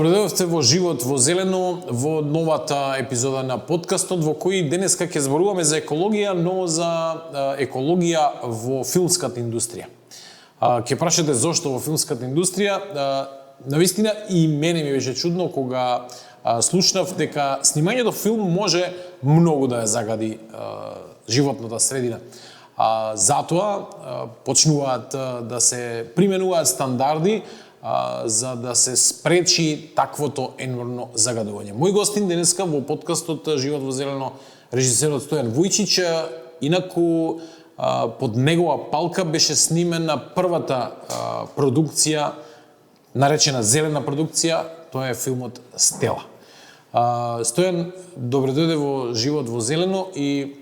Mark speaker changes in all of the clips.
Speaker 1: Добредојавте во Живот во зелено, во новата епизода на подкастот, во кој денеска ќе зборуваме за екологија, но за екологија во филмската индустрија. Ќе прашате зошто во филмската индустрија. Навистина и мене ми беше чудно кога слушнав дека снимањето филм може многу да ја загади животната средина. Затоа почнуваат да се применуваат стандарди за да се спречи таквото енормно загадување. Мој гостин денеска во подкастот Живот во зелено, режисерот Стојан Вујчич, инаку под негова палка беше снимена првата продукција, наречена зелена продукција, тоа е филмот Стела. Стојан, добре дојде во Живот во зелено и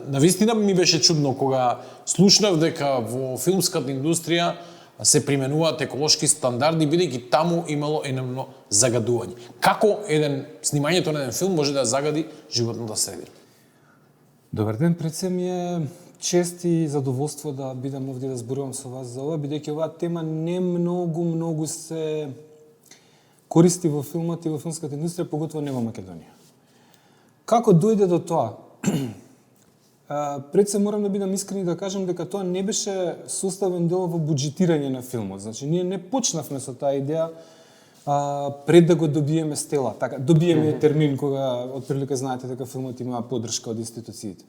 Speaker 1: навистина ми беше чудно кога слушнав дека во филмската индустрија се применуваат еколошки стандарди, бидејќи таму имало енормно загадување. Како снимањето на еден филм може да загади животната средина?
Speaker 2: Добар ден, пред се ми е чест и задоволство да бидам овде да зборувам со вас за ова, бидејќи оваа тема не многу се користи во филмот и во филмската индустрија, поготово не во Македонија. Како дојде до тоа? Пред се морам да бидам искрен и да кажам дека тоа не беше составен дел во буџетирање на филмот. Значи, ние не почнавме со таа идеја пред да го добиеме Стела. Така, добиеме термин кога, отприлика знаете дека филмот има поддршка од институциите.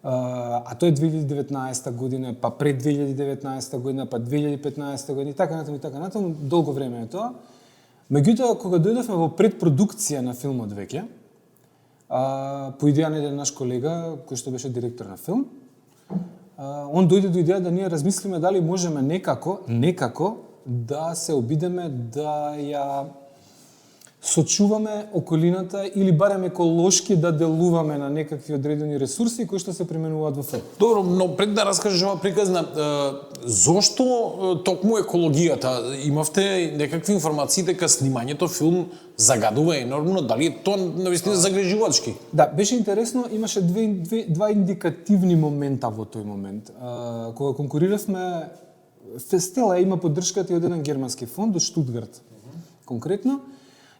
Speaker 2: А тоа е 2019 година, па пред 2019 година, па 2015 година, и така натаму, долго време е тоа. Меѓутоа, кога дојдовме во предпродукција на филмот веќе, по идеја на еден наш колега, кој што беше директор на филм, он дојде до идеја да ние размислиме дали можеме некако да се обидеме да ја сочуваме околината или барем еколошки да делуваме на некакви одредени ресурси кои што се применуваат во филм.
Speaker 1: Добро, но пред да раскажеш ова приказна, зошто токму екологијата? Имавте некакви информации дека снимањето филм загадува енормно, дали е тоа навистина загрижувачки?
Speaker 2: Да, беше интересно, имаше два индикативни момента во тој момент. Кога конкуриравме, Стела има поддршката и од еден германски фонд од Штутгарт. Конкретно,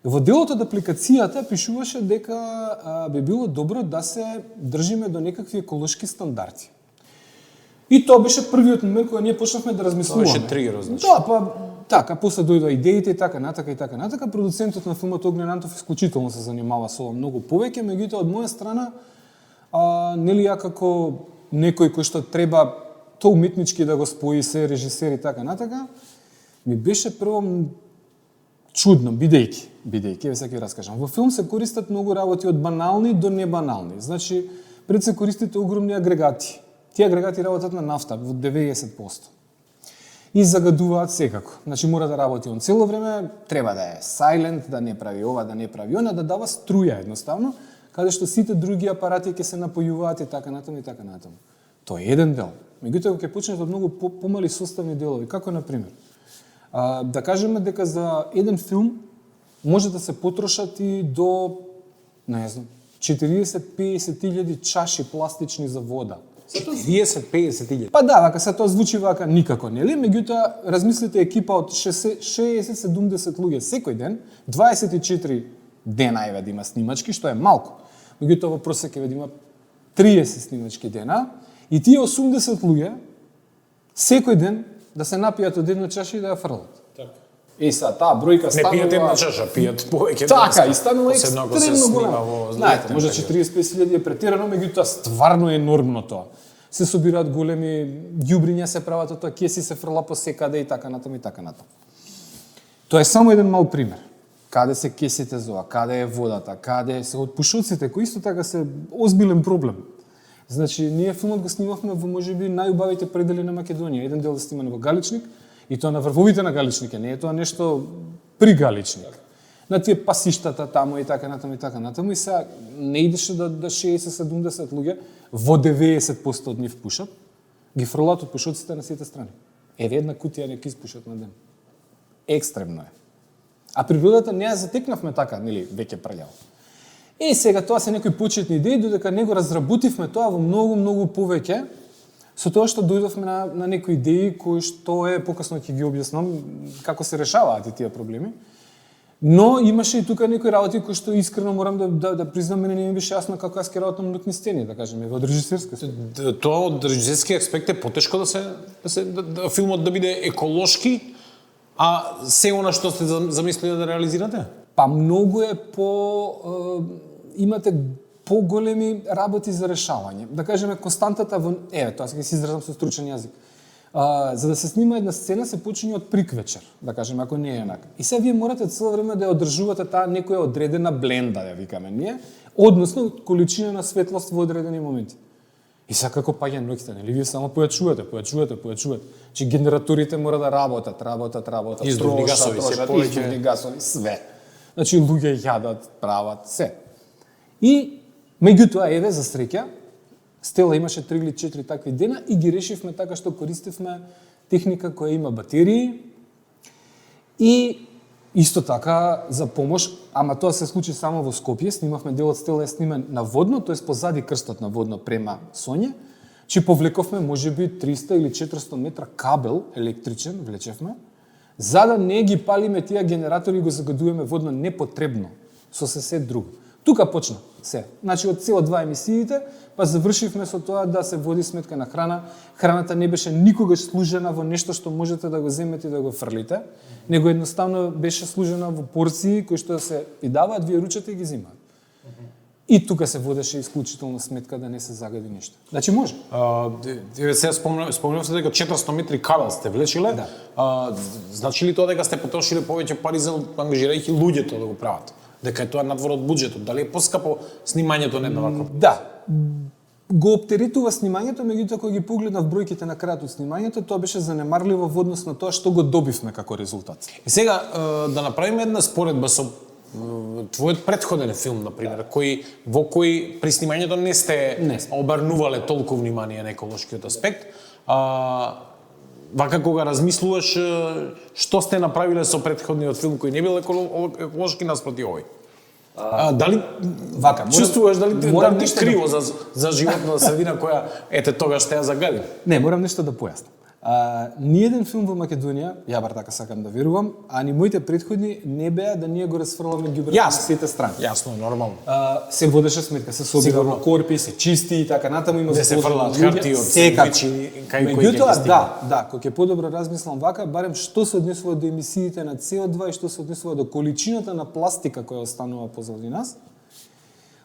Speaker 2: во делот од апликацијата пишуваше дека би било добро да се држиме до некакви еколошки стандарди. И тоа беше првиот момент кога ние почнавме да размислуваме.
Speaker 1: Тоа беше тригер, значи.
Speaker 2: Да, па така, после дојдоа идеите и така натака. Продуцентот на филмот Огнен Антов исклучително се занимава со ова многу повеќе, меѓутоа од моја страна, нели ја како некој кој што треба то уметнички да го спои се режисер и така натака, ми беше прво чудно, бидејќи, ве сега ќе раскажам. Во филм се користат многу работи од банални до небанални. Значи, пред се користите огромни агрегати. Тие агрегати работат на нафта во 90%. И загадуваат секако. Значи, мора да работи он цело време, треба да е silent, да не прави ова, да не прави она, да дава струја едноставно, каде што сите други апарати ќе се напојуваат и така натаму. Тоа е еден дел. Меѓутоа ќе почнат од многу помали составни делови, како на пример. Да кажеме дека за еден филм може да се потрошат и до, не знам, 40-50 илјади чаши пластични за вода.
Speaker 1: 40-50 илјади?
Speaker 2: Па да, вака се тоа звучи вака никако, нели? Меѓутоа, размислите екипа од 60-70 луѓе секој ден, 24 дена еве да има снимачки, што е малку. Меѓутоа во просек еве да има 30 снимачки дена и тие 80 луѓе секој ден да се напијат од една чаша и да ја фрлат.
Speaker 1: Така.
Speaker 2: Са, таа бројка станува...
Speaker 1: Не пијат една чаша, пијат повеќе.
Speaker 2: Така, и станува екстремно голема. Знаете, може 45.000 е претерано, меѓутоа стварно е енормно тоа. Се собираат големи ѓубриња, се прават од тоа, кеси се фрла по секаде и така натаму. Тоа е само еден мал пример. Каде се кесите за ова, каде е водата, каде се од пушоците, кои исто така се озбилен проблем. Значи, ние филмот го снимавме во можеби најубавите предели на Македонија. Еден дел да снимаме во Галичник, и тоа на врвовите на Галичник, не е тоа нешто при Галичник. На тие пасиштата таму и така натаму, и сега не идеше да 60-70 луѓе, во 90% од нив пушат, ги фрлат од пушоците на сите страни. Еве една кутија нека испушат на ден. Екстремно е. А природата не ја затекнавме така, нели, веќе прљаво. И сега тоа се некои почетни идеи, додека не го разработивме тоа во многу повеќе, со тоа што дојдовме на некои идеи кои што покасно ќе ги објаснам како се решаваат и тие проблеми. Но имаше и тука некои работи кои што искрено морам да признам, мене не ми беше јасно како јас ќе работам на нутни сцени, да кажеме, во режисерска сцена.
Speaker 1: Тоа од режисерски аспект е потешко да филмот да биде еколошки, а се она што сте замислили да реализирате?
Speaker 2: Па многу е имате поголеми работи за решавање. Да кажеме, константата во... тоа сега се изразам со стручен јазик. За да се снима една сцена се почине од приквечер, да кажеме, ако не е еднак. И сега вие морате цело време да ја одржувате таа некоја одредена бленда, ја викаме ние, односно количина на светлост во одредени моменти. И сега како паѓа ноќта, нели вие само појачувате. Че генераторите мора да работат.
Speaker 1: Издувни гасови, се повеќе.
Speaker 2: Издувни гасови, све. Значи луѓе јадат, прават, се. И меѓутоа, еве, за среќа, Стела имаше 3 или 4 такви дена и ги решивме така што користевме техника која има батерии и исто така за помош, ама тоа се случи само во Скопје, снимавме делот Стела е снимен на водно, тоест позади крстот на водно према Соње, че повлековме можеби 300 или 400 метра кабел електричен, влечевме, за да не ги палиме тие генератори и го загадуваме водно непотребно со се друго. Тука почна се. Значи од CO2 емисиите, па завршивме со тоа да се води сметка на храна. Храната не беше никогаш служена во нешто што можете да го земете и да го фрлите, него едноставно беше служена во порции кои што се ви даваат, вие ручате и ги земаат. И тука се водеше исклучително сметка да не се загади ништо. Значи може.
Speaker 1: Еве сега спомнувате дека 400 метри кабел сте влечиле.
Speaker 2: Да.
Speaker 1: Значи ли тоа дека сте потрошиле повеќе пари за ангажирајќи луѓето да го прават? Дека е тоа надвор од буџетот, дали е поскапо снимањето на една ваква?
Speaker 2: Да. Го оптеретува снимањето, меѓутоа кога ги погледнав бројките на крајот од снимањето, тоа беше занемарливо во однос на тоа што го добивме како резултат.
Speaker 1: И сега да направиме една споредба со твојот претходен филм, например, во кој при снимањето не сте обрнувале толку внимание на еколошкиот аспект. Вака кога размислуваш што сте направиле со претходниот филм кој не бил еколошки наспроти овој? Дали
Speaker 2: вака
Speaker 1: чувствуваш дали ти криво за животна средина која ете тогаш те ја загади?
Speaker 2: Не, морам нешто да појаснам. Ниеден филм во Македонија, ја бар така сакам да верувам, а ни моите претходни не беа да ние го расфрламе ѓубрето на сите страни.
Speaker 1: Јасно, нормално.
Speaker 2: Се водеше сметка, се собира во корпи, се чисти и така натаму има
Speaker 1: се фрлаат хартии од
Speaker 2: секачи кај кои ќе стигне. Да, кога ќе подобро размислам вака, барем што се однесува до емисиите на CO2 и што се однесува до количината на пластика која останува позади нас.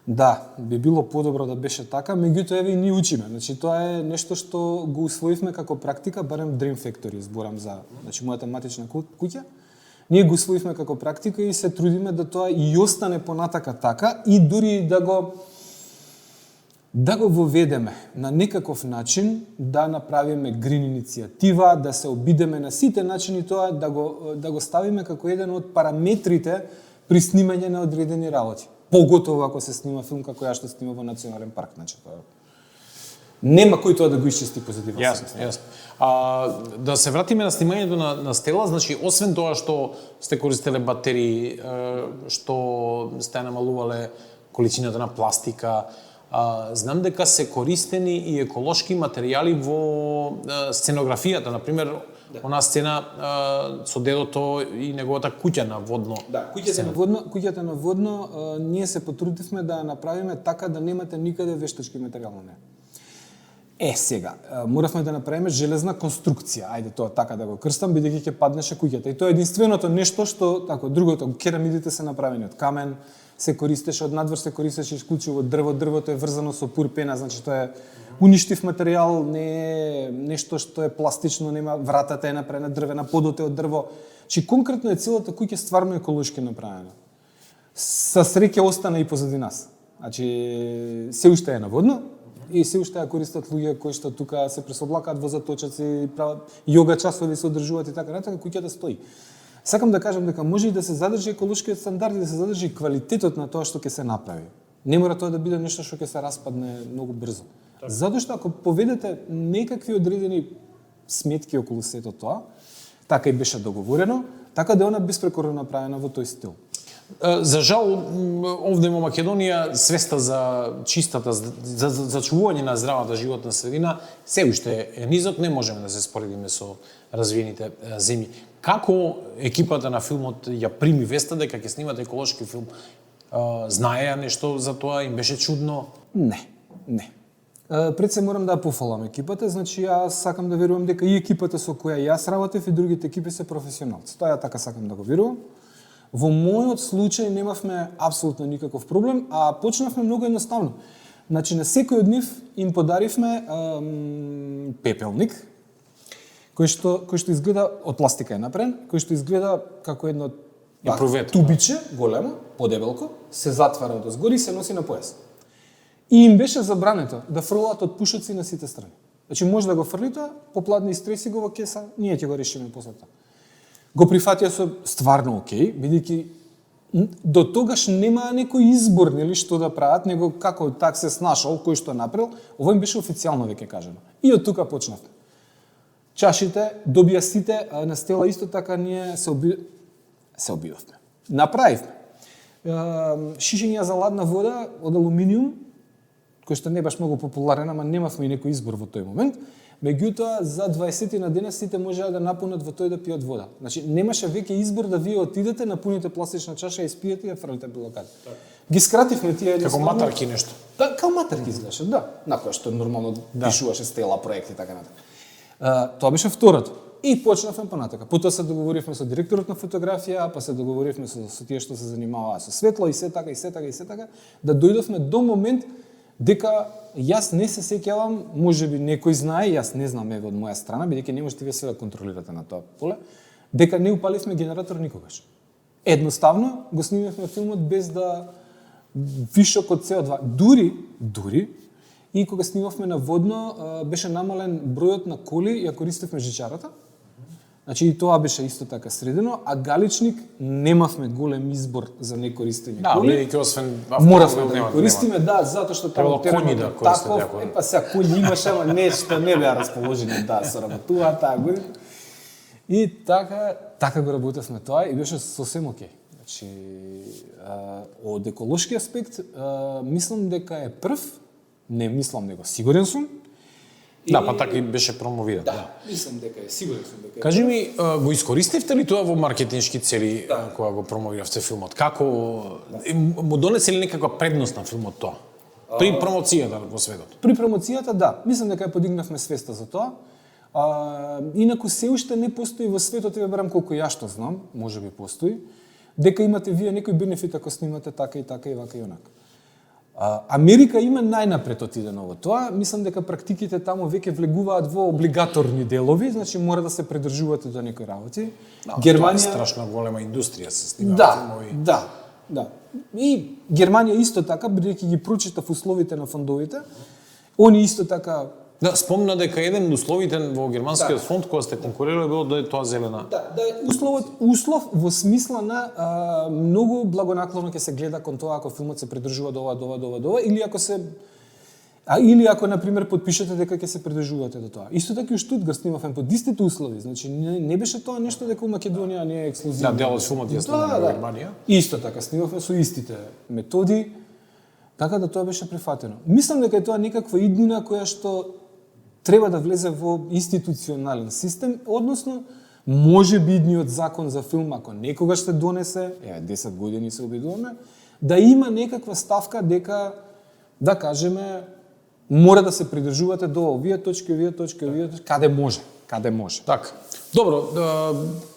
Speaker 2: Да, би било подобро да беше така, меѓутоа еве и ние учиме. Значи тоа е нешто што го усвоивме како практика, барем Dream Factory зборам за, значи мојата матична куќа. Ние го усвоивме како практика и се трудиме да тоа и остане понатака така и дури да го воведеме на некаков начин, да направиме грин иницијатива, да се обидеме на сите начини тоа, да го ставиме како еден од параметрите при снимање на одредени работи. Поготово ако се снима филм како ја што снима во Национален парк, значи тоа нема кој тоа да го исчисти позитивно.
Speaker 1: Јасно. Да се вратиме на снимањето на Стела, значи освен тоа што сте користеле батерии, што сте намалувале количината на пластика, знам дека се користени и еколошки материјали во сценографијата, например, она сцена со дедото и неговата куќа на водно.
Speaker 2: Да, куќата на водно, ние се потрудивме да ја направиме така да немате никаде вештачки материјал на неа. Сега, моравме да направиме железна конструкција, ајде тоа така да го крстам, бидејќи ќе паднеше куќата. И тоа е единственото нешто што, така, другото, керамидите се направени од камен, се користеше од надвор, се користеше исклучиво дрво, дрвото е врзано со пурпена, значи тоа е уништив материјал, не е нешто што е пластично, нема вратата е направена дрвена, подот е од дрво. Чи конкретно е целата куќа стварно еколошки направена. Са среќа остана и позади нас. Значи се уште е наводно и се уште ја користат луѓе кои што тука се пресоблакаат во заточаци, прават јога часови се одржуваат и така натаму, куќата стои. Сакам да кажам дека може и да се задржи еколошкиот стандард и да се задржи квалитетот на тоа што ќе се направи. Не мора тоа да биде нешто што ќе се распадне многу брзо. Затоа што ако поведете некакви одредени сметки околу сето тоа, така и беше договорено, така да е она беспрекорно направена во тој стил.
Speaker 1: За жал, овде во Македонија свеста за чистата, за чувување на здравата животна средина се уште е низок, не можеме да се споредиме со развиените земји. Како екипата на филмот ја прими веста дека ќе снимат еколошки филм? Знаеа нешто за тоа? Им беше чудно?
Speaker 2: Не. Пред се морам да пофалам екипата, значи јас сакам да верувам дека и екипата со која јас работев и другите екипи се професионалци. Тоа ја така сакам да го верувам. Во мојот случај немавме апсолутно никаков проблем, а почнавме многу едноставно. Значи на секој од нив им подаривме пепелник кој што изгледа од пластика е направен, кој што изгледа како едно тубиче големо, подебелко, се затвара од озгори и се носи на појас. И им беше забрането да фрлаат од пушоци на сите страни. Значи може да го фрлите, попладни истреси го во кеса, ние ќе го решиме после тоа. Го прифатија со стварно окей, бидејќи до тогаш немаа некој избор, нели, што да прават, него како так се снашол, кој што направил, ово им беше официјално веќе кажано. И од тука почнавме. Чашите, добија сите, на стела исто така ние се обидовме. Направивме. Шишиња за ладна вода од алуминиум, кој што не баш многу популарен, ама немавме и некој избор во тој момент. Меѓутоа, за 20 на дена сите можеа да напунат во тој да пијат вода. Значи, немаше веќе избор да вие отидете, напуните пластична чаша, испиете и ја фрлите било каде. Ги скративме тие
Speaker 1: како матарки нешто.
Speaker 2: Да, како матарки изгледаше, да. На кој што нормално пишуваше стела, проекти и така натаму. Тоа беше второто. И почнавме понатака. Потоа се договоривме со директорот на фотографија, па се договоривме со тие што се занимаваа со светло и се така, да дојдовме до момент дека јас не се сеќавам, можеби некој знае, јас не знам еве од моја страна, бидејќи не можете вие се да контролирате на тоа поле, дека не упаливме генератор никогаш. Едноставно го снимавме филмот без да вишок од CO2. Дури и кога снимавме на водно, беше намален бројот на коли, ја користевме жичарата. Значи и тоа беше исто така средено, а галичник немавме голем избор за не користење коли.
Speaker 1: Да, бидејќи освен
Speaker 2: моравме да го користиме, да, затоа што таму
Speaker 1: теренот да користите.
Speaker 2: Па сега коњи имаше, ама нешто не беа расположени да соработуваат таа година. И така го работевме тоа и беше сосем окей. Значи од еколошки аспект мислам дека е прв, не мислам него, сигурен сум.
Speaker 1: Да, па така и беше промовиран.
Speaker 2: Да, мислам дека е, сигурен сум дека е.
Speaker 1: Кажи ми, го искористивте ли тоа во маркетиншки цели кога го промовиравте филмот? Како му донесе ли некаква предност на филмот тоа? При промоцијата во светот?
Speaker 2: При промоцијата, да. Мислам дека ја подигнавме свеста за тоа. Инаку се уште не постои во светот, еве барам колку ја што знам, можеби постои, дека имате вие некој бенефит ако снимате така и така и вака и онака. Америка има најнапред отидено во тоа. Мислам дека практиките таму веќе влегуваат во облигаторни делови, значи мора да се придржувате до некои работи.
Speaker 1: Германија е страшно голема индустрија се снимаат филмови.
Speaker 2: Да. И Германија исто така, бидејќи ги прочитав условите на фондовите, они исто така.
Speaker 1: Да, спомна дека еден од условите во германскиот фонд кога сте конкурирале било да е тоа зелена.
Speaker 2: Да, услов во смисла на многу благонаклоно ќе се гледа кон тоа ако филмот се придржува до ова, или ако на пример подпишете дека ќе се придржувате до тоа. Исто така и Штутгарт снимавме под истите услови, значи не беше тоа нешто дека у Македонија не е ексклузивно.
Speaker 1: Да, дел од филмот ја снимавме во Германија.
Speaker 2: Исто така снимавме со истите методи, така да тоа беше прифатено. Мислам дека е тоа некаква иднина која што треба да влезе во институционален систем, односно може би идниот закон за филм, ако некогаш се донесе, 10 години се обидуваме, да има некаква ставка дека, да кажеме, мора да се придржувате до овие точки, каде може.
Speaker 1: Така. Добро,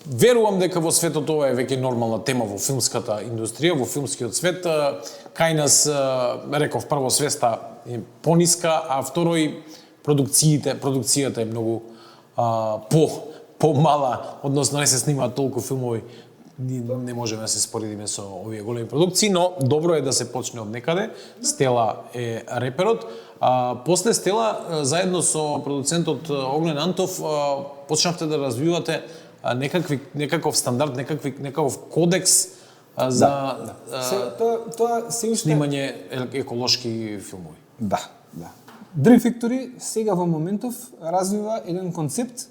Speaker 1: верувам дека во светот ова е веќе нормална тема во филмската индустрија, во филмскиот свет. Кај нас, реков, прво свеста е пониска, а второ и продукцијата е многу помала, односно не се снимаат толку филмови, не можеме да се споредиме со овие големи продукции, но добро е да се почне од некаде. Стела е реперот. После Стела, заедно со продуцентот Оглен Антов, почнавте да развивате некаков стандард, некаков кодекс за
Speaker 2: тоа се уште
Speaker 1: снимање еколошки филмови.
Speaker 2: Да. Dream Factory сега во моментов развива еден концепт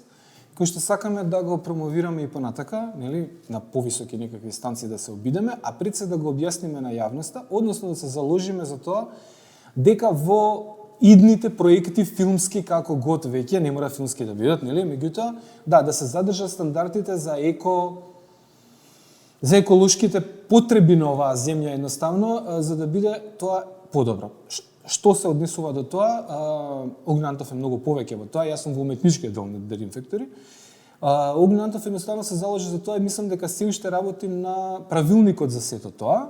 Speaker 2: кој што сакаме да го промовираме и понатака, нели, на повисоки некакви станции да се обидеме, а пред се да го објасниме на јавноста, односно да се заложиме за тоа дека во идните проекти филмски како год веќе, не мора филмски да бидат, нели, меѓутоа, да се задржат стандардите за еколошките потреби на оваа земја едноставно, за да биде тоа подобро. Што се однесува до тоа, Огнен Антов е многу повеќе во тоа, јас сум во уметничкиот дел на The Dream Factory. Огнен Антов едноставно се заложи за тоа и мислам дека се уште работим на правилникот за сето тоа.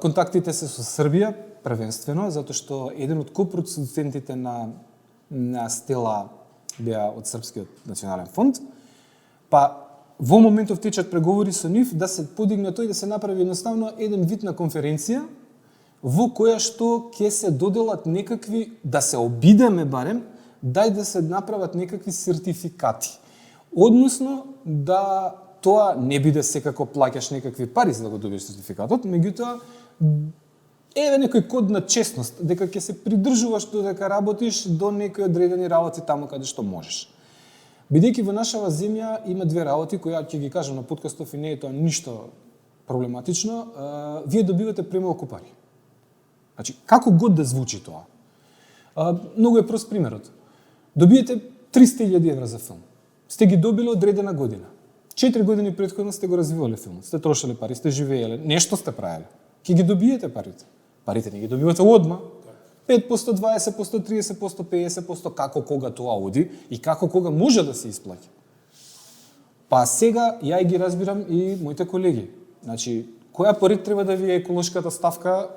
Speaker 2: Контактите се со Србија, првенствено, затоа што еден од копродуцентите на Стела беа од Српскиот национален фонд, па во моментов течат преговори со нив да се подигне тој да се направи едноставно еден вид на конференција во која што ќе се доделат некакви, да се обидеме барем, дај да се направат некакви сертификати. Односно, да тоа не биде секако плаќаш некакви пари за да го добиеш сертификатот, меѓутоа, еве некој код на честност, дека ќе се придржуваш додека работиш до некои одредени работи таму каде што можеш. Бидејќи во нашава земја има две работи кои ќе ги кажам на подкастов и не е тоа ништо проблематично, вие добивате премалку пари. Значи, како год да звучи тоа? Многу е прост примерот. Добиете 300.000 евра за филм. Сте ги добили одредена година. 4 години претходно сте го развивале филмот. Сте трошеле пари, сте живееле, нешто сте правеле. Ке ги добиете парите. Парите не ги добивате одма. 5%, 20%, 30%, 50%, како кога тоа оди и како кога може да се исплаќа. Па сега ја ги разбирам и моите колеги. Значи, која поред треба да ви е еколошката ставка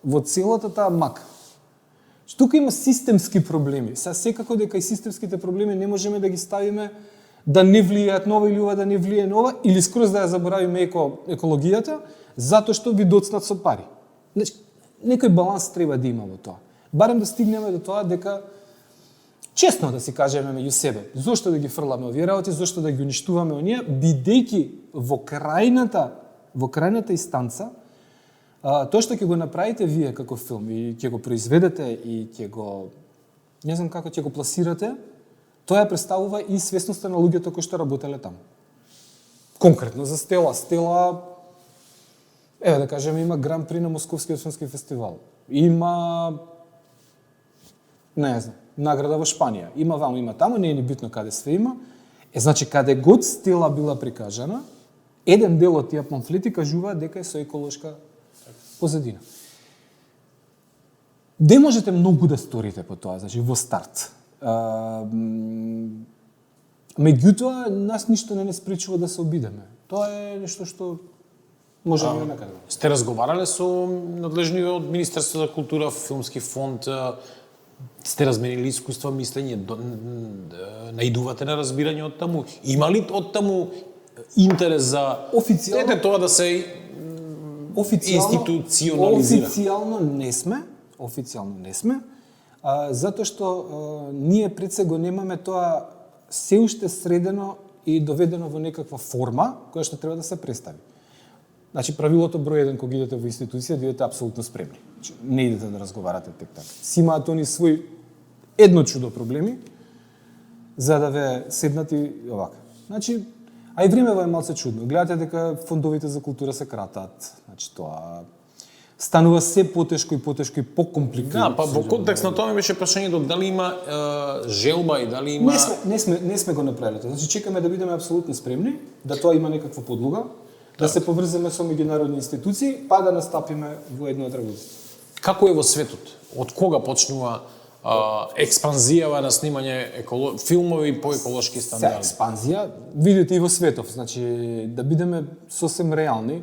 Speaker 2: во целата таа мака? Тука има системски проблеми. Сега секако дека и системските проблеми не можеме да ги ставиме да не влијаат нова или ова да не влијае нова, или скроз да ја заборавиме екологијата, затоа што ви доцнат со пари. Значи, некој баланс треба да има во тоа. Барем да стигнеме до тоа дека честно да си кажеме меѓу себе, зошто да ги фрламе овие работи, зошто да ги уништуваме оние, бидејќи во крајната инстанца, тоа што ќе го направите вие како филм и ќе го произведете и ќе го, не знам како ќе го пласирате, тоа ја представува и свесноста на луѓето кои што работеле таму. Конкретно за Стела. Стела, еве да кажеме, има гран при на Московскиот филмски фестивал. Има, не знам, награда во Шпанија. Има ваму, има таму, не е ни битно каде све има. Значи, каде год Стела била прикажана, еден дел од тие памфлети кажуваат дека е со еколошка позадина. Де можете многу да сторите по тоа, значи во старт. Меѓутоа, нас ништо не спречува да се обидеме. Тоа е нешто што може да накаде.
Speaker 1: Сте разговарале со надлежни од Министерството за култура, Филмски фонд, сте разменили искуства, мислење, наидувате на разбирање од таму? Има ли од таму интерес за
Speaker 2: официјално
Speaker 1: тоа да се институционализира?
Speaker 2: Официјално не сме, затоа што ние пред се го немаме тоа се уште средено и доведено во некаква форма која што треба да се представи. Значи, правилото број 1, кога идете во институција, да идете апсолутно спремни. Значи, не идете да разговарате тек така. Си имаат они свој едно чудо проблеми, за да ве седнат и овака. Значи, а и времево е малце чудно. Гледате дека фондовите за култура се кратат. Значи, тоа станува се потешко и покомпликирано.
Speaker 1: Да, па во контекст на тоа ми беше прашањето дали има желба и дали има...
Speaker 2: Не сме го направиле тоа. Значи, чекаме да бидеме апсолутно спремни, да тоа има некаква подлога, да се поврземе со меѓународни институции, па да настапиме во една од работите.
Speaker 1: Како е во светот? Од кога почнува експанзијава на снимање филмови по еколошки стандарди?
Speaker 2: Експанзија, видите и во светов, значи да бидеме сосем реални,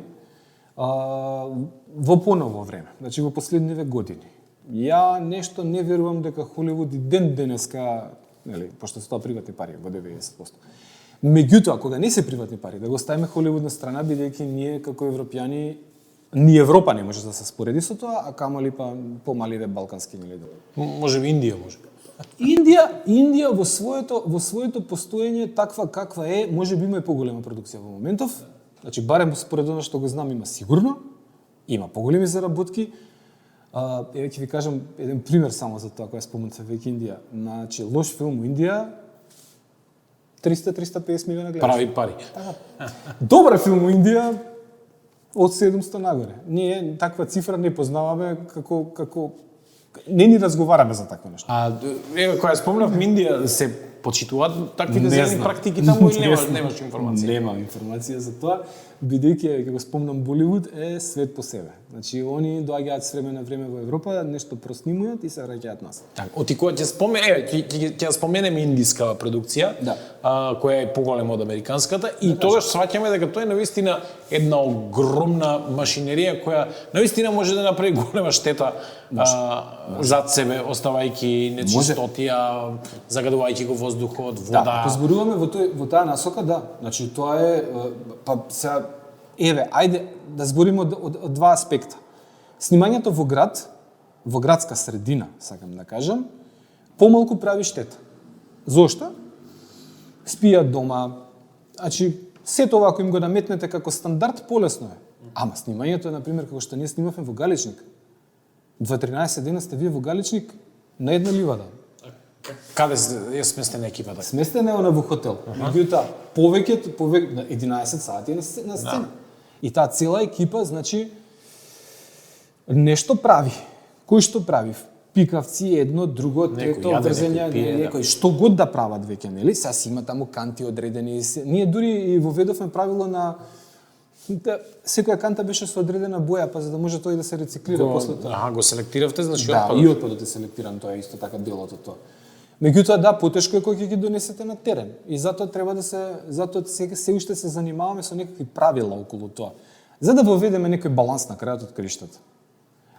Speaker 2: во поново време, значи во последниве години. Ја нешто не верувам дека Холивуд и ден денеска, нели, пошто се тоа приватни пари во 90%. Меѓутоа, кога не се приватни пари, да го ставиме Холивуд на страна, бидејќи ние како европјани, ни Европа не може да се спореди со тоа, а камали па помалите балкански нели.
Speaker 1: Може би Индија може.
Speaker 2: Индија во своето постоење таква каква е, може би има и поголема продукција во моментов. Значи барем според она што го знам има сигурно, има поголеми заработки. Еве ќе ви кажам еден пример само за тоа кога спомнате веќе Индија. Значи лош филм во Индија 300-350 милиона гледачи.
Speaker 1: Прави пари.
Speaker 2: Добар филм во Индија од 700 нагоре. Ние таква цифра не познаваме како не ни разговараме за такво нешто.
Speaker 1: Еве кога спомнав Индија, се почитуваат такви
Speaker 2: Не
Speaker 1: дезерни
Speaker 2: знам.
Speaker 1: практики таму или
Speaker 2: Не знам.
Speaker 1: немаш информација?
Speaker 2: Немам информација за тоа, бидејќи како спомнам Боливуд е свет по себе. Значи они доаѓаат с време на време во Европа, нешто проснимуваат и се враќаат нас.
Speaker 1: Така, оти кога ќе споменеме индиска продукција,
Speaker 2: Да.
Speaker 1: која е поголема од американската, и тогаш сваќаме дека тоа е навистина една огромна машинерија која навистина може да направи голема штета зад себе, оставајќи нечистотија, загадувајќи го воздухот, вода.
Speaker 2: Да, ако зборуваме во таа насока, да. Значи тоа е па сега еве, ајде да збориме од два аспекта. Снимањето во град, во градска средина, сакам да кажам, помалку прави штета. Зошто? Спијат дома. Значи сето ова ако им го наметнете како стандард, полесно е. Ама снимањето е, например, како што ние снимавме во Галичник. 2-13 дена сте вие во Галичник на една ливада.
Speaker 1: Каде е сместена екипата?
Speaker 2: Сместена е она во хотел. Меѓутоа, повеќе на 11 сати е на сцена. И таа цела екипа, значи, нешто прави. Кој што прави? Пикавци, едно, друго, трето, врзења, некој, што год да прават веќе, нели? Сега си има таму канти одредени. Ние дури и воведовме правило на секоја канта беше со одредена боја, па за да може тој да се рециклира после тоа.
Speaker 1: Го селектиравте, значи
Speaker 2: Да,
Speaker 1: отпадот.
Speaker 2: и отпадот е селектиран, тоа е исто така дел од тоа. Меѓутоа, да, потешко е кога ќе ги донесете на терен. И затоа треба да затоа се уште се занимаваме со некакви правила околу тоа. За да воведеме некој баланс на крајот од краиштата.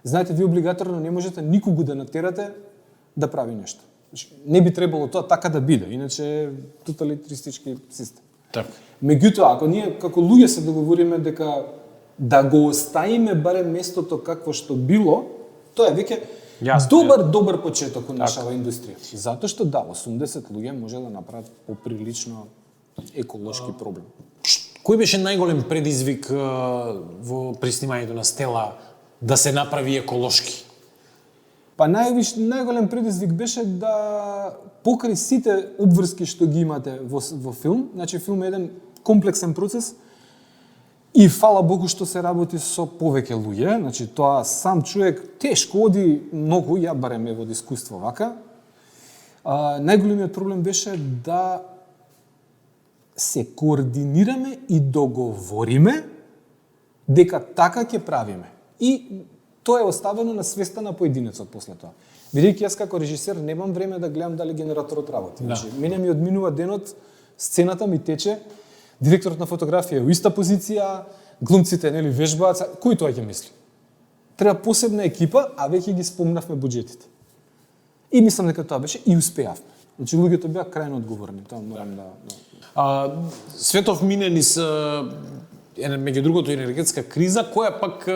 Speaker 2: Знаете, ви облигаторно не можете никого да натерате да прави нешто. Не би требало тоа така да биде, иначе е тоталитаристички систем.
Speaker 1: Така.
Speaker 2: Меѓутоа, ако ние како луѓе се договориме дека да го оставиме барем местото какво што било, тоа е веќе добар почеток од нашава индустрија. Затоа што да, 80 луѓе може да направат поприлично еколошки проблем.
Speaker 1: Кој беше најголем предизвик при снимањето на Стела да се направи еколошки?
Speaker 2: Па најголем предизвик беше да покрај сите обврски што ги имате во филм, значи филм е еден комплексен процес и фала Богу што се работи со повеќе луѓе, значи тоа сам човек тешко оди многу, ја барем ево од искуство вака. Најголемиот проблем беше да се координираме и договориме дека така ќе правиме. И тоа е оставено на свеста на поединецот после тоа. Бидејќи јас како режисер немам време да гледам дали генераторот работи.
Speaker 1: Да.
Speaker 2: Значи, мене ми одминува денот, сцената ми тече, директорот на фотографија е во иста позиција, глумците нели вежбаат, кој тоа ќе мисли? Треба посебна екипа, а веќе ги спомнавме буџетите. И мислам дека тоа беше и успеавме. Значи луѓето беа крајно одговорни, тоа морам да.
Speaker 1: Светов мине низ меѓу другото енергетска криза, која пак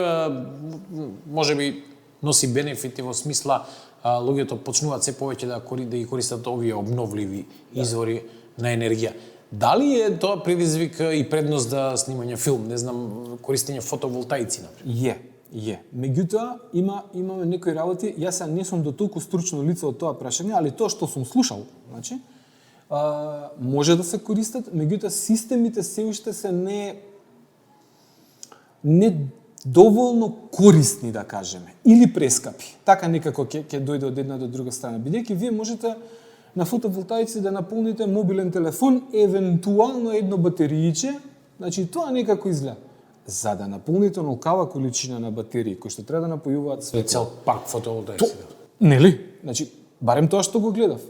Speaker 1: можеби носи бенефити во смисла луѓето почнуваат се повеќе да ги користат овие обновливи извори на енергија. Дали е тоа предизвик и предност да снимање филм, не знам, користење фотоволтаици например?
Speaker 2: Е. Меѓутоа имаме некои работи, јас сега не сум до толку стручно лице од тоа прашање, али тоа што сум слушал, значи, може да се користат, меѓутоа системите се уште се не доволно корисни, да кажеме, или прескапи. Така некако ќе дојде од една до друга страна. Бидејќи вие можете на фотоволтаици да наполните мобилен телефон, евентуално едно батеријче, значи тоа некако изгледа. За да наполните онолкава количина на батерии, кои што треба да напојуваат светло.
Speaker 1: Цел парк фотоволтаици.
Speaker 2: Нели? Значи, барем тоа што го гледав.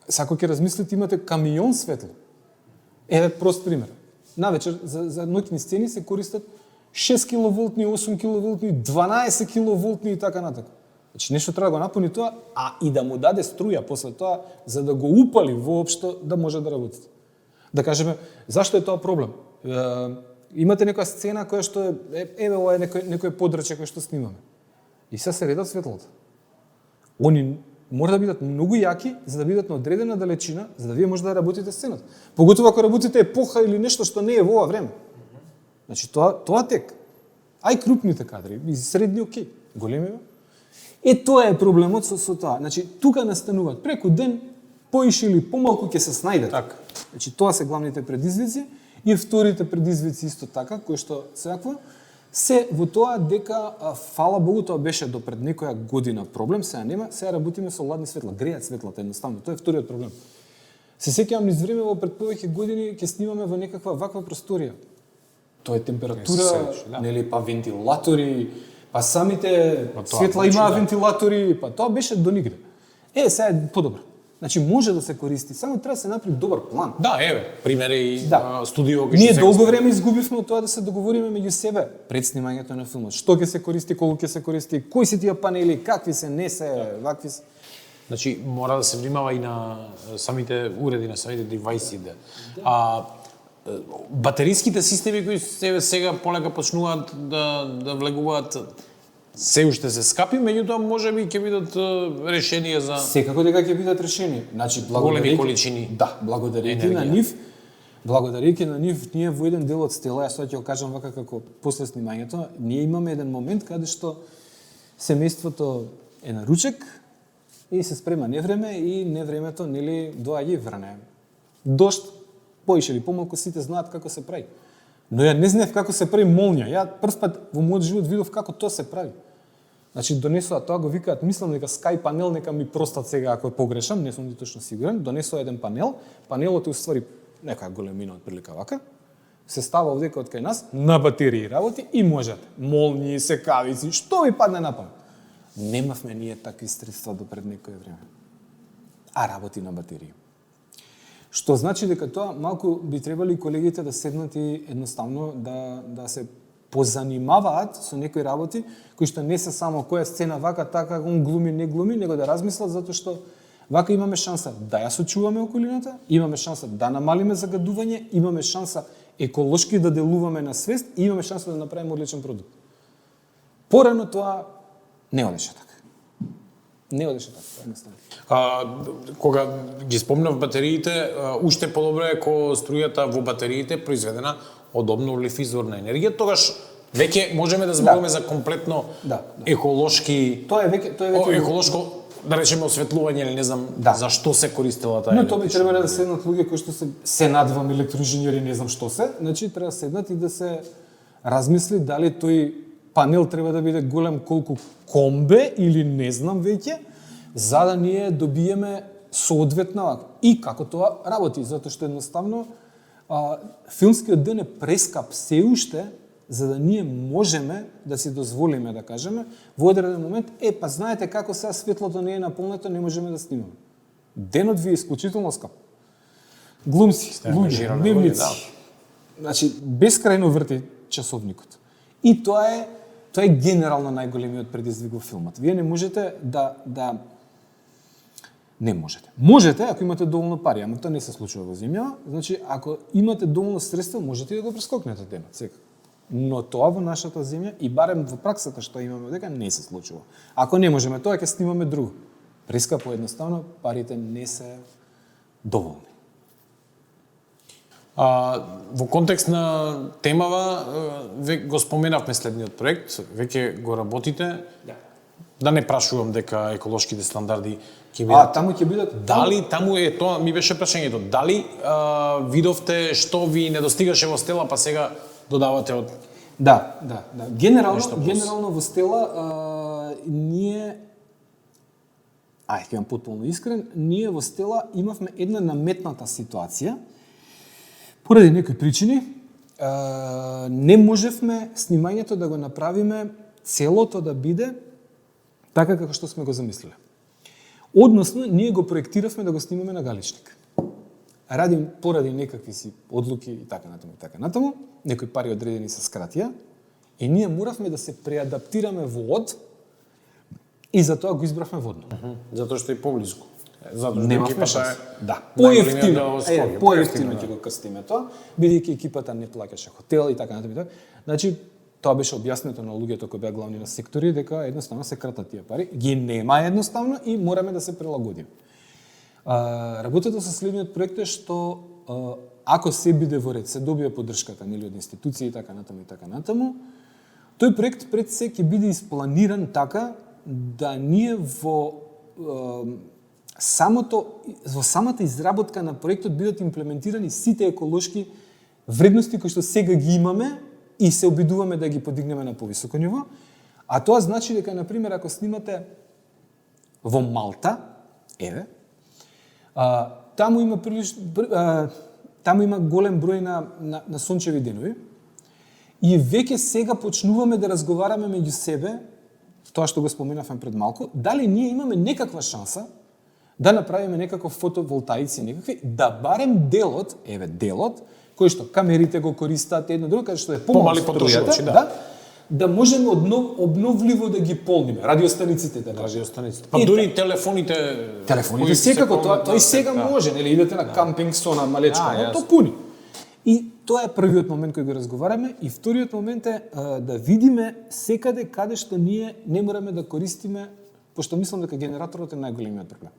Speaker 2: Сако ќе размислите, имате камион светло. Еве прост пример. Навечер за ноќни сцени се користат 6 киловолтни, 8 киловолтни, 12 киловолтни и така натака. Значи нешто треба да го напуни тоа, а и да му даде струја после тоа за да го упали воопшто да може да работи. Да кажеме, зашто е тоа проблем? Имате некоја сцена која што еве ова е некој подрачје кој што снимаме. И се редат светлото. Они мора да бидат многу јаки за да бидат на одредена далечина за да вие може да работите сцената. Поготово ако работите епоха или нешто што не е во ова време. Значи тоа тек. Ај крупните кадри, и средни окей, големи. Тоа е проблемот со тоа. Значи тука настануваат преку ден поише или помалку ќе се снајдете.
Speaker 1: Така.
Speaker 2: Значи тоа се главните предизвици и вторите предизвици исто така, кои што секакво се во тоа дека фала Богу тоа беше до пред некоја година проблем, сега нема, сега работиме со ладни светла, греат светлата едноставно, тоа е вториот проблем. Се сеќавам низ време во пред повеќе години ќе снимаме во некаква ваква просторија. Тоа е температура, нели, па вентилатори, па самите светла имаа вентилатори, па тоа беше до нигде. Сега е подобро. Значи може да се користи, само треба да се направи добар план.
Speaker 1: Да, еве, примери и студио
Speaker 2: кој ние долго време изгубивме од тоа да се договориме меѓу себе пред снимањето на филмот. Што ќе се користи, колку ќе се користи, кои се тие панели, какви се, не се, вакви се.
Speaker 1: Значи мора да се внимава и на самите уреди, на самите девајси. Батериските системи кои сега полека почнуваат да влегуваат се уште се скапи, меѓутоа можеби ќе бидат решенија за
Speaker 2: секако дека ќе бидат решени. Значи
Speaker 1: големи количини.
Speaker 2: Да, благодарејќи на нив, ние во еден дел од стела, јас ќе го кажам вака како после снимањето, ние имаме еден момент каде што семејството е на ручек и се спрема невреме и невремето нели доаѓа и врне. Дошт, поише или помалку сите знаат како се прави. Но ја не знаев како се прави молња. Ја прв пат во мојот живот видов како тоа се прави. Значи донесоа тоа, го викаат, мислам дека Sky панел, нека ми простат сега ако погрешам, не сум ни точно сигурен, донесоа еден панел, панелот е уствари некоја големина од прилика вака, се става овдека од кај нас, на батерии работи и можете. Молњи, секавици, што ви падне на памет. Немавме ние такви средства до пред некое време. А работи на батерии. Што значи дека тоа малку би требали колегите да седнат и едноставно да се позанимаваат со некои работи кои што не се само која сцена вака така он глуми не глуми, него да размислат затоа што вака имаме шанса да ја сочуваме околината, имаме шанса да намалиме загадување, имаме шанса еколошки да делуваме на свест и имаме шанса да направиме одличен продукт. Порано тоа не одеше така. Не одеше така, едноставно.
Speaker 1: Кога ги спомнав батериите, уште подобро е кога струјата во батериите произведена од обновлив извор на енергија, тогаш веќе можеме да зборуваме за комплетно еколошки,
Speaker 2: тоа е веќе
Speaker 1: еколошко, да речеме осветлување или не знам за што се користела таа.
Speaker 2: Но тоа би требале да седнат луѓе кои што се надвам електроинженери, не знам што се, значи треба да седнат и да се размисли дали тој панел треба да биде голем колку комбе или не знам веќе, за да ние добиеме соодветна и како тоа работи, затоа што едноставно филмскиот ден е прескап се уште за да ние можеме да си дозволиме да кажеме во одреден момент па знаете како сега светлото не е наполнето, не можеме да снимаме. Денот ви е исклучително скап. Глумци, луѓе, дневници. Значи бескрајно врти часовникот. И тоа е генерално најголемиот предизвик во филмот. Вие не можете не можете. Можете ако имате доволно пари, ама тоа не се случува во земјава. Значи, ако имате доволно средства, можете и да го прескокнете денот, секако. Но тоа во нашата земја и барем во праксата што имаме дека не се случува. Ако не можеме тоа, ќе снимаме друго. Прескапо едноставно, парите не се доволни.
Speaker 1: Во контекст на темава, го споменавме следниот проект, веќе го работите. Да не прашувам дека еколошките стандарди ќе бидат.
Speaker 2: Таму ќе бидат.
Speaker 1: Дали таму е тоа ми беше прашањето. Дали видовте што ви недостигаше во стела, па сега додавате од
Speaker 2: Да. Генерално во стела ние ќе бидам потполно искрен, ние во стела имавме една наметната ситуација. Поради некои причини не можевме снимањето да го направиме целото да биде така како што сме го замислиле. Односно, ние го проектиравме да го снимаме на Галичник. Поради некакви си одлуки и така натаму, некои пари одредени се скратија, и ние моравме да се преадаптираме во Од, и затоа го избравме Водно.
Speaker 1: Затоа што е поблиску. Затоа
Speaker 2: што екипата поевтино ќе го крстиме тоа, бидејќи екипата не плаќаше хотел и така натаму. Значи, тоа беше објаснето на луѓето кои беа главни на сектори дека едноставно се кратат тие пари, ги нема едноставно и мораме да се прилагодиме. Работата со следниот проект е што ако се биде во ред, се добија поддршката нели од институции и така натаму, тој проект пред се ќе биде испланиран така да ние во во самата изработка на проектот бидат имплементирани сите еколошки вредности кои што сега ги имаме и се обидуваме да ги подигнеме на повисоко ниво. А тоа значи дека, например, ако снимате во Малта, таму има голем број на сончеви денови и веќе сега почнуваме да разговараме меѓу себе, тоа што го споменавме пред малку, дали ние имаме некаква шанса да направиме некаков фотоволтаици некакви, да барем делот, кој што камерите го користат едно друго, каде што е помали
Speaker 1: потрошувачи,
Speaker 2: да можеме обновливо да ги полниме. Радиостаниците,
Speaker 1: Па дури телефоните
Speaker 2: секако, тоа и сега може, нели, идете на кампинг со на малечка, но тоа пуни. И тоа е првиот момент кој го разговараме, и вториот момент е да видиме секаде каде што ние не мораме да користиме, пошто мислам дека генераторот е најголемиот проблем.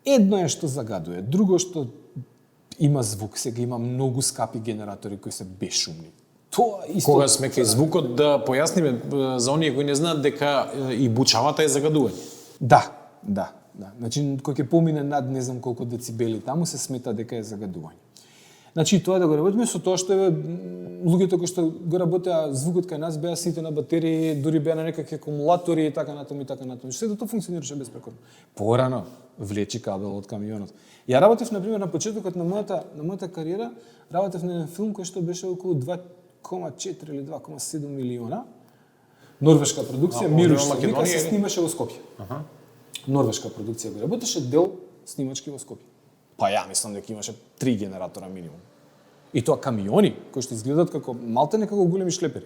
Speaker 2: Едно е што загадува, друго што има звук, сега има многу скапи генератори кои се бесшумни. Тоа исто.
Speaker 1: Кога сме кај звукот, да појасниме за оние кои не знаат дека и бучавата е загадување.
Speaker 2: Да. Значи, кој ќе помине над не знам колку децибели, таму се смета дека е загадување. Значи, тоа да го работиме со тоа што е луѓето кои што го работеа звукот кај нас беа сите на батерии, дури беа на некакви акумулатори и така натаму. Сето тоа функционираше безпрекорно. Порано влечи кабел од камионот. Ја работев, например, на почетокот на мојата кариера, работев на еден филм кој што беше околу 2,4 или 2,7 милиона. Норвешка продукција, Мируш се вика, се снимаше во Скопје. Норвешка продукција го работеше, дел снимачки во Скопје. Па ја мислам дека имаше 3 генератора минимум. И тоа камиони кои што изгледаат како малтене како големи шлепери.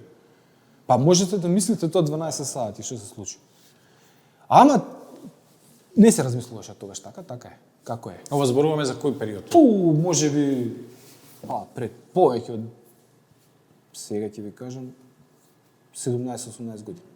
Speaker 2: Па можете да мислите тоа 12 сати што се случи. Ама не се размислуваше тогаш така е. Како е?
Speaker 1: Ова зборуваме за кој период?
Speaker 2: Можеби пред повеќе од сега ќе ви кажам 17-18 години.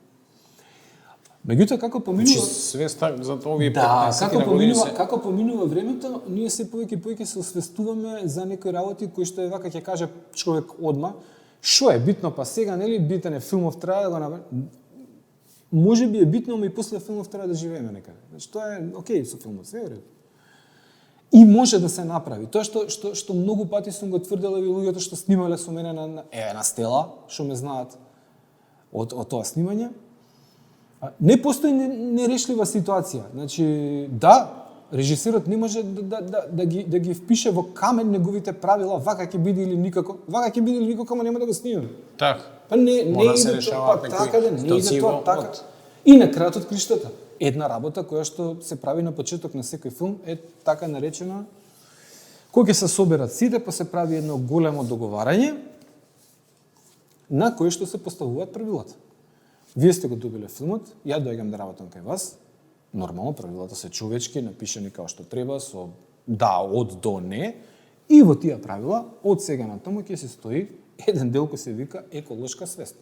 Speaker 2: Меѓутоа како поминува
Speaker 1: све за овие 15 години
Speaker 2: како поминува времето, ние се повеќе се освестуваме за некои работи кои што е вака ќе каже човек одма, што е битно па сега, нели, битен е филмов, треба да го направи. Можеби е битно, но и после филмов треба да живееме некаде. Значи тоа е окей со филмот, све е ред. И може да се направи. Тоа што многу пати сум го тврдела и луѓето што снимале со мене на стела, што ме знаат од тоа снимање. Не постои нерешлива ситуација. Значи, да, режисерот не може да ги впише во камен неговите правила, вака ќе биде или никако. Вака ќе биде или никако, ама нема да го снимаме.
Speaker 1: Така.
Speaker 2: Па не иде тоа така, не иде тоа така. И на крајот од криштата, една работа која што се прави на почеток на секој филм е така наречена, кога ќе се соберат сите, па се прави едно големо договарање на кое што се поставуваат правилата. Вие сте го добиле филмот, ја доаѓам да работам кај вас, нормално правилата се човечки, напишани како што треба, со да, од, до, не, и во тие правила, од сега на тому ќе се стои еден дел кој се вика еколошка свест.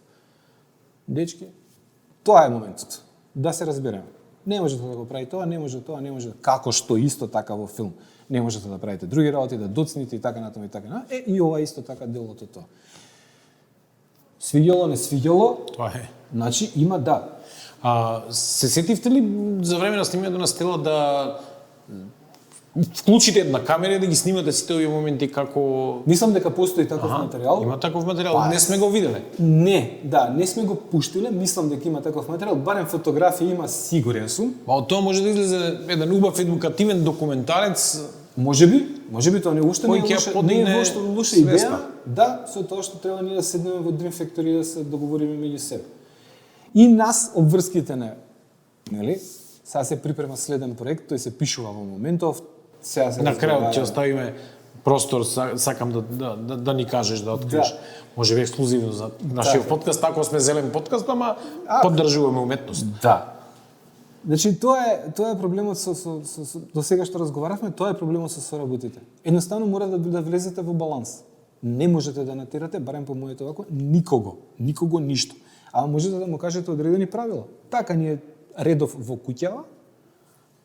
Speaker 2: Дечки, тоа е моментот, да се разбереме. Не можете да го прави тоа, не може тоа, не може како што исто така во филм. Не можете да правите други работи, да доцните и така натаму и така. И ова исто така делот од тоа. Свиѓало, не свиѓало,
Speaker 1: тоа е.
Speaker 2: Значи има да.
Speaker 1: Се сетивте ли за време на снимањето на стела да вклучите една камера и да ги снимате сите овие моменти како...
Speaker 2: Мислам дека постои таков материјал.
Speaker 1: Има таков материјал, не сме го виделе.
Speaker 2: Не сме го пуштиле, мислам дека има таков материјал, барем фотографија има, сигурен сум.
Speaker 1: Од тоа може да излезе еден убав едукативен документарец.
Speaker 2: Можеби тоа не уште не е лоша идеја. Да, со тоа што треба ние да седнеме во Dream Factory и да се договориме меѓу себе. И нас обврските нели? Сега се припрема следен проект, тој се пишува во моментов.
Speaker 1: На крајот ќе оставиме простор, сакам да ни кажеш, да откриеш. Може би ексклузивно за нашиот подкаст, тако сме зелен подкаст, ама поддржуваме уметност.
Speaker 2: Да. Значи тоа е проблемот со до сега што разговаравме, тоа е проблемот со соработите. Едноставно мора да влезете во баланс. Не можете да натерате, барем по моето вако, никого ништо. А можете да му кажете одредени правила. Така ни е редов во куќава,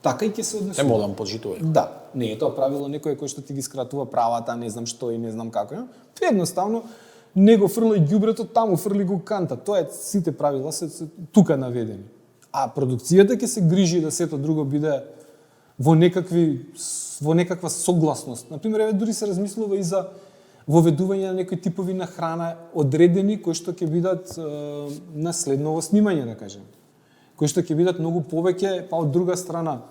Speaker 2: така и ќе се однесува.
Speaker 1: Е модам почитување.
Speaker 2: Да, не е тоа правило некој кој што ти ги скратува правата, не знам што и не знам како. Едноставно не го фрлај ѓубрето, таму фрли го канта. Тоа е, сите правила се тука наведени. А продукцијата ќе се грижи да сето друго биде во некаква согласност. Например, еве дури се размислува и за воведување на некои типови на храна одредени кои што ќе бидат на следново снимање, да кажем. Кои што ќе бидат многу повеќе, па од друга страна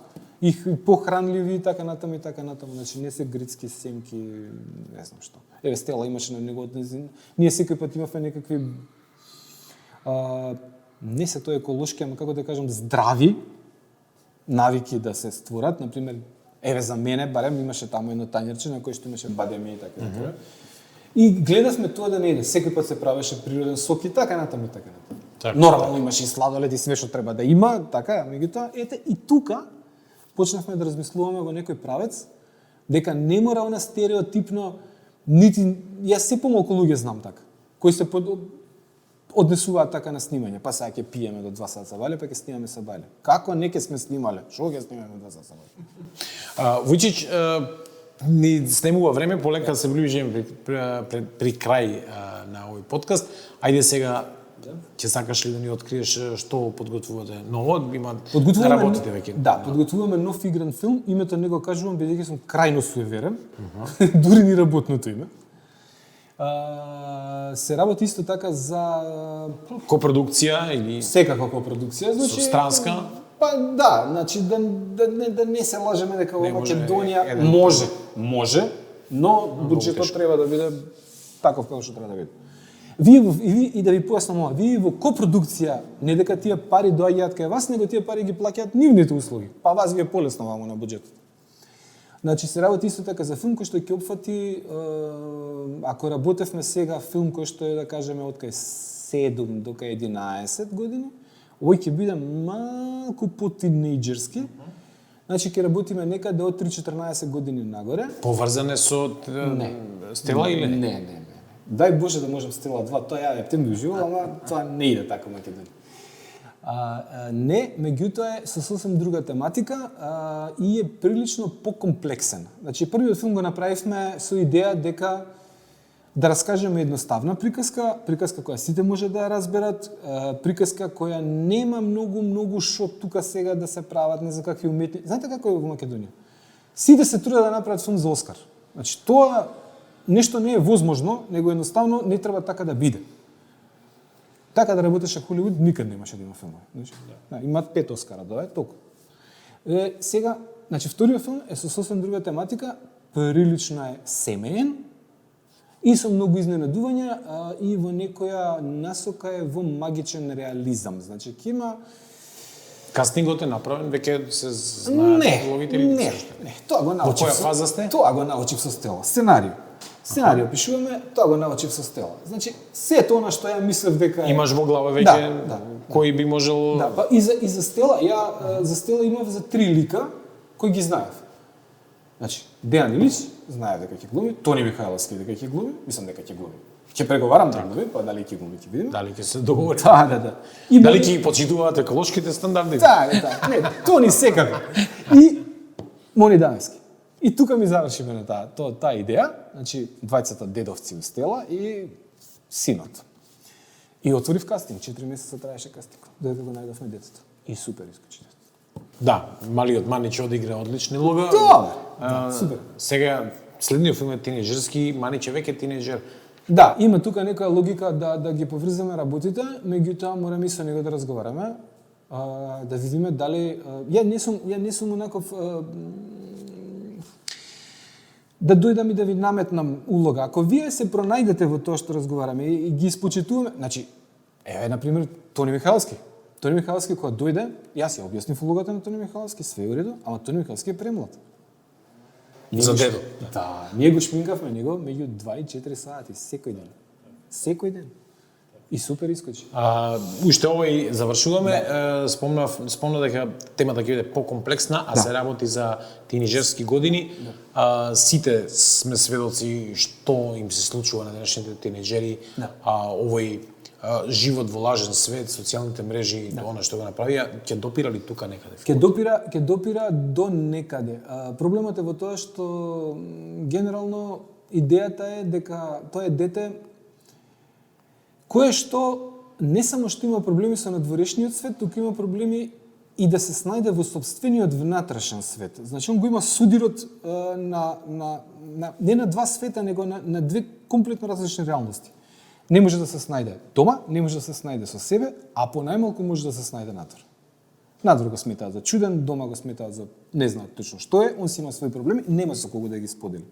Speaker 2: и похранливи и така натаму и така натаму. Значи не се грицки семки, не знам што. Еве Стела имаше на него, ние секој пат имавме некакви не се тоа еколошки, ама како да кажам здрави навики да се створат, например, еве за мене барем имаше таму едно тањерче на кој што имаше бадеми и така натаму. И гледавме тоа да не иде. Секој пат се правеше природен сок и така натаму и така натаму. Нормално имаше и сладолед и све што треба да има, така, меѓутоа, ете и тука почнавме да размислуваме во некој правец дека не мора она стереотипно нити јас се помалку луѓе знам така, кои се однесуваат така на снимање, па сега ќе пиеме до 2 сата вале, па ќе снимаме са вале. Како не ќе сме снимале? Што ќе снимаме 2 сата вале?
Speaker 1: Вујчич, ни снемува време, полека се ближиме при крај на овој подкаст. Ајде сега, ќе сакаш ли да ни откриеш што подготвувате ново? Работите веќе?
Speaker 2: Да, подготвуваме нов игран филм. Името не го кажувам бидејќи сум крајно суеверен. Дури ни работното име. Се работи исто така за
Speaker 1: копродукција или
Speaker 2: секако копродукција, значи
Speaker 1: странска.
Speaker 2: Па да, значи да не се лажеме дека во Македонија може, но буџетот треба да биде таков како што треба да биде. Вие и да ви појаснам ова, вие во копродукција не дека тие пари доаѓаат кај вас, него тие пари ги плаќаат нивните услуги. Па вас ви е полесно вамо на буџетот. Значи се работи исто така за филм кој што ќе опфати, ако работевме сега филм кој што е да кажеме од кај 7 до кај 11 години, овој ќе биде малку по-тинејџерски. Значи ќе работиме некаде од 3-14 години нагоре.
Speaker 1: Поврзане со Стела или не?
Speaker 2: Не. Дај Боже да можам Стела 2, тоа ја ептем би уживал, ама тоа не иде така Македонија. Не, меѓутоа е со сосем друга тематика и е прилично покомплексен. Значи, првиот филм го направивме со идеја дека да раскажеме едноставна приказка која сите може да ја разберат, приказка која нема многу шо тука сега да се прават, не за какви уметни. Знаете како е во Македонија? Сите се трудат да направат филм за Оскар. Значи, тоа нешто не е возможно, него едноставно не треба така да биде. Така да работеше Холивуд, никад немаше да има филмови. Значи, имаат 5 Оскара, тоа е толку. Сега, значи вториот филм е со сосем друга тематика, прилично е семеен и со многу изненадувања и во некоја насока е во магичен реализам. Значи, ќе има
Speaker 1: Кастингот е направен, веќе се знаат улогите или
Speaker 2: не. Тоа го научив.
Speaker 1: Во која фаза сте?
Speaker 2: Тоа го научив со Стела. Сценарио пишуваме, тоа го научив со Стела. Значи, сето она што ја мислев дека
Speaker 1: имаш во глава веќе кој би можел.
Speaker 2: Да, па и за Стела, за Стела имав за 3 лика кои ги знаев. Значи, Дејан Илич знаев дека ќе глуми, Тони Михајловски дека ќе глуми, мислам дека ќе глуми. Ќе преговарам да глуми, па дали ќе глуми ќе видиме.
Speaker 1: Дали ќе се договори.
Speaker 2: Да.
Speaker 1: И дали ќе почитуваат еколошките стандарди?
Speaker 2: Да. Не, Тони секако. И Мони Даневски. И тука ми завршиме на таа идеја, значи двајцата дедовци у Стела и синот. И отворив кастинг, 4 месеца траеше кастинг, додека го најдовме детето. И супер искочи.
Speaker 1: Да, малиот Манич одигра одлична улога.
Speaker 2: Да, супер.
Speaker 1: Сега следниот филм е тинејџерски, Манич е веќе тинејџер.
Speaker 2: Да, има тука некоја логика да ги поврземе работите, меѓутоа мораме и со него да разговараме, да видиме дали ја не сум онаков да дојдам и да ви наметнам улога. Ако вие се пронајдете во тоа што разговараме и ги испочитуваме, значи еве на пример Тони Михајловски. Тони Михајловски кога дојде, јас ја објаснив улогата на Тони Михајловски, све е уредо, ама Тони Михајловски е премлад.
Speaker 1: За дедо.
Speaker 2: Да, ние го шминкавме него меѓу 2 и 4 сати секој ден. Секој ден. И супер искочи.
Speaker 1: Уште овој завршуваме, спомна дека темата ќе биде покомплексна, се работи за тинејџерски години. Сите сме сведоци што им се случува на денешните тинејџери, овој живот во лажен свет, социјалните мрежи, она што го направија, ќе допира ли тука некаде?
Speaker 2: Ќе допира до некаде. Проблемот е во тоа што генерално идејата е дека тоа е дете кое што не само што има проблеми со надворешниот свет, туку има проблеми и да се снајде во собствениот внатрешен свет. Значи, он го има судирот не на два света, него на две комплетно различни реалности. Не може да се снајде дома, не може да се снајде со себе, а понајмалку може да се снајде надвор. Надвор го сметаат за чуден, дома го сметаат за не знаат точно што е, он си има своји проблеми, нема со кого да ги сподели.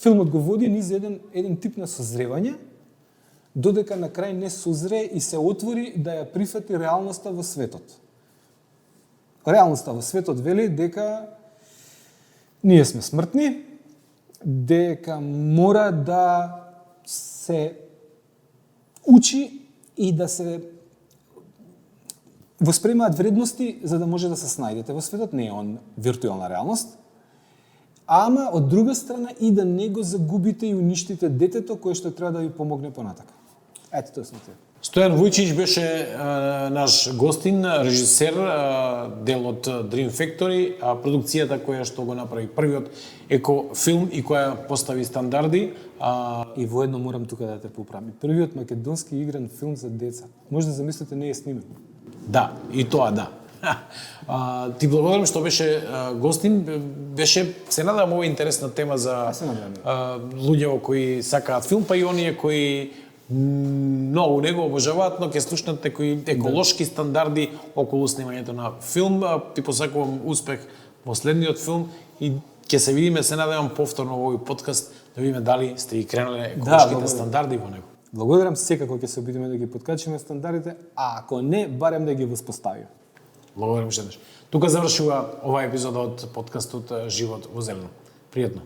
Speaker 2: Филмот го води низ еден тип на созревање, додека на крај не созрее и се отвори да ја прифати реалноста во светот. Реалноста во светот вели дека ние сме смртни, дека мора да се учи и да се воспремаат вредности за да може да се снајдете во светот, не е он виртуелна реалност, ама од друга страна и да не го загубите и уништите детето кое што треба да ви помогне понатака. Ето тоа сме те.
Speaker 1: Стојан Вујчич беше наш гостин, режисер, дел од Dream Factory, продукцијата која што го направи првиот екофилм и која постави стандарди.
Speaker 2: И воедно морам тука да те поправам. Првиот македонски игран филм за деца. Може да замислите не е снимен.
Speaker 1: Да, и тоа да. Ти благодарам што беше гостин, беше се надевам ова интересна тема за луѓе кои сакаат филм, па и оние кои многу него обожаваат, но ќе слушнат некои еколошки стандарди околу снимањето на филм. Ти посакувам успех во следниот филм и ќе се видиме, се надевам повторно во овој подкаст да видиме дали сте и кренале еколошките стандарди во него.
Speaker 2: Благодарам, секако ќе се обидиме да ги подкачиме стандардите, а ако не, барем да ги воспоставиме.
Speaker 1: Благодарам што Тука завршува оваа епизода од подкастот Живот во зелено. Пријатно.